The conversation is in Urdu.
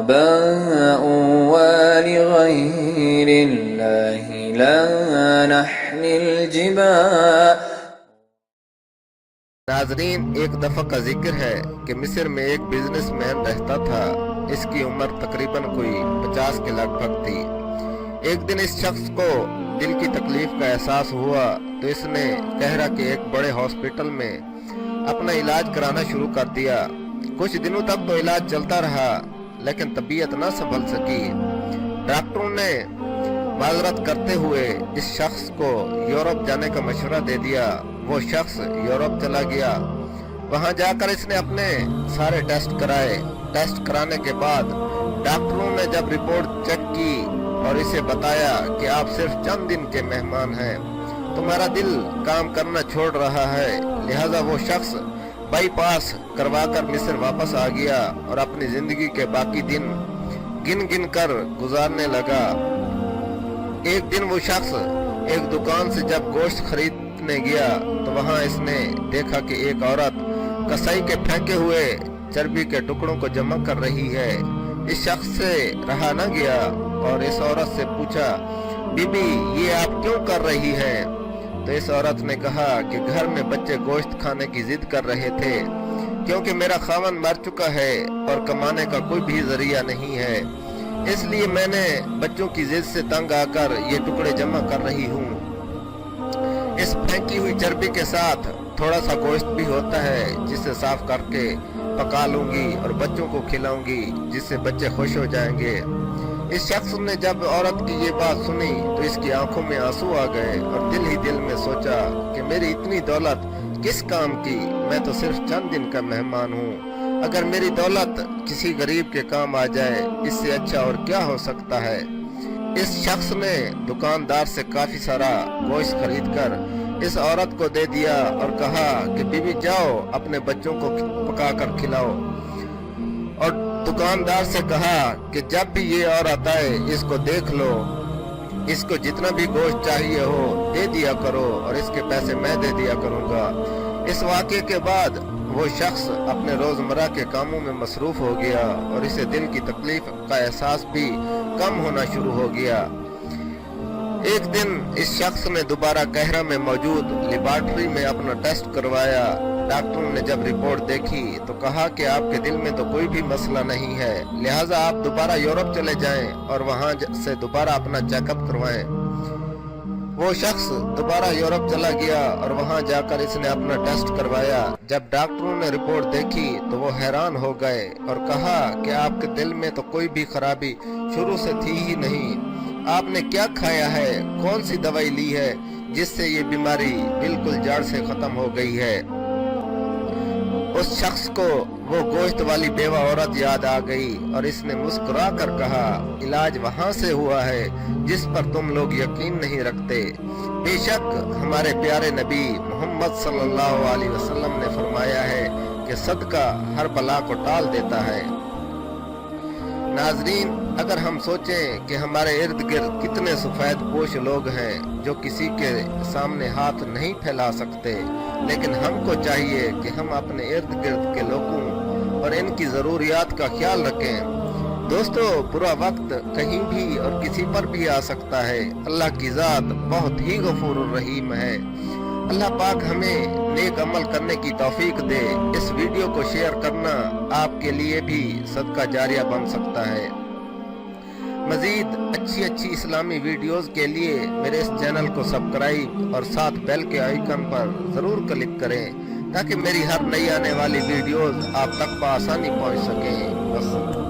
الغرباء ولغير الله لا نحمل جبال. ناظرین، ایک دفعہ کا ذکر ہے کہ مصر میں ایک بزنس مین رہتا تھا. اس کی عمر تقریباً کوئی 50 کے لگ بھگ تھی. ایک دن اس شخص کو دل کی تکلیف کا احساس ہوا تو اس نے قاہرہ کے ایک بڑے ہاسپٹل میں اپنا علاج کرانا شروع کر دیا. کچھ دنوں تک تو علاج چلتا رہا لیکن طبیعت نہ سنبھل سکی. ڈاکٹروں نے معذرت کرتے ہوئے اس شخص کو یورپ جانے کا مشورہ دے دیا. وہ شخص یورپ چلا گیا. وہاں جا کر اس نے اپنے سارے ٹیسٹ کرائے. ٹیسٹ کرانے کے بعد ڈاکٹروں نے جب رپورٹ چیک کی اور اسے بتایا کہ آپ صرف چند دن کے مہمان ہیں، تمہارا دل کام کرنا چھوڑ رہا ہے، لہذا وہ شخص بائی پاس کروا کر مصر واپس آ گیا اور اپنی زندگی کے باقی دن گن گن کر گزارنے لگا. ایک دن وہ شخص ایک دکان سے جب گوشت خریدنے گیا تو وہاں اس نے دیکھا کہ ایک عورت کسائی کے پھینکے ہوئے چربی کے ٹکڑوں کو جمع کر رہی ہے. اس شخص سے رہا نہ گیا اور اس عورت سے پوچھا، بی بی یہ آپ کیوں کر رہی ہے؟ تو اس عورت نے کہا کہ گھر میں بچے گوشت کھانے کی ضد کر رہے تھے کیونکہ میرا خاوند مر چکا ہے اور کمانے کا کوئی بھی ذریعہ نہیں ہے، اس لیے میں نے بچوں کی ضد سے تنگ آ کر یہ ٹکڑے جمع کر رہی ہوں. اس پھینکی ہوئی چربی کے ساتھ تھوڑا سا گوشت بھی ہوتا ہے جسے صاف کر کے پکا لوں گی اور بچوں کو کھلاؤں گی جس سے بچے خوش ہو جائیں گے. اس شخص نے جب عورت کی یہ بات سنی تو اس کی آنکھوں میں آنسو آ گئے اور دل ہی دل میں سوچا کہ میری اتنی دولت کس کام کی، میں تو صرف چند دن کا مہمان ہوں. اگر میری دولت کسی غریب کے کام آ جائے اس سے اچھا اور کیا ہو سکتا ہے. اس شخص نے دکاندار سے کافی سارا گوشت خرید کر اس عورت کو دے دیا اور کہا کہ بی بی جاؤ اپنے بچوں کو پکا کر کھلاؤ، اور دکاندار سے کہا کہ جب بھی یہ عورت آئے اس کو دیکھ لو، اس کو جتنا بھی گوشت چاہیے ہو دے دیا کرو اور اس کے پیسے میں دے دیا کروں گا. اس واقعے کے بعد وہ شخص اپنے روزمرہ کے کاموں میں مصروف ہو گیا اور اسے دل کی تکلیف کا احساس بھی کم ہونا شروع ہو گیا. ایک دن اس شخص نے دوبارہ قاہرہ میں موجود لیبارٹری میں اپنا ٹیسٹ کروایا. ڈاکٹروں نے جب رپورٹ دیکھی تو کہا کہ آپ کے دل میں تو کوئی بھی مسئلہ نہیں ہے، لہٰذا آپ دوبارہ یورپ چلے جائیں اور وہاں سے دوبارہ اپنا چیک اپ کروائیں. وہ شخص دوبارہ یورپ چلا گیا اور وہاں جا کر اس نے اپنا ٹیسٹ کروایا. جب ڈاکٹروں نے رپورٹ دیکھی تو وہ حیران ہو گئے اور کہا کہ آپ کے دل میں تو کوئی بھی خرابی شروع سے تھی ہی نہیں. آپ نے کیا کھایا ہے، کون سی دوائی لی ہے جس سے یہ بیماری بالکل جڑ سے ختم ہو گئی ہے؟ اس شخص کو وہ گوشت والی بیوہ عورت یاد آ گئی اور اس نے مسکرا کر کہا، علاج وہاں سے ہوا ہے جس پر تم لوگ یقین نہیں رکھتے. بے شک ہمارے پیارے نبی محمد صلی اللہ علیہ وسلم نے فرمایا ہے کہ صدقہ ہر بلا کو ٹال دیتا ہے. ناظرین، اگر ہم سوچیں کہ ہمارے ارد گرد کتنے سفید پوش لوگ ہیں جو کسی کے سامنے ہاتھ نہیں پھیلا سکتے، لیکن ہم کو چاہیے کہ ہم اپنے ارد گرد کے لوگوں اور ان کی ضروریات کا خیال رکھیں. دوستو، برا وقت کہیں بھی اور کسی پر بھی آ سکتا ہے. اللہ کی ذات بہت ہی غفور الرحیم ہے. اللہ پاک ہمیں نیک عمل کرنے کی توفیق دے. اس ویڈیو کو شیئر کرنا آپ کے لیے بھی صدقہ جاریہ بن سکتا ہے. مزید اچھی اسلامی ویڈیوز کے لیے میرے اس چینل کو سبسکرائب اور ساتھ بیل کے آئیکن پر ضرور کلک کریں تاکہ میری ہر نئی آنے والی ویڈیوز آپ تک بآسانی پہنچ سکیں.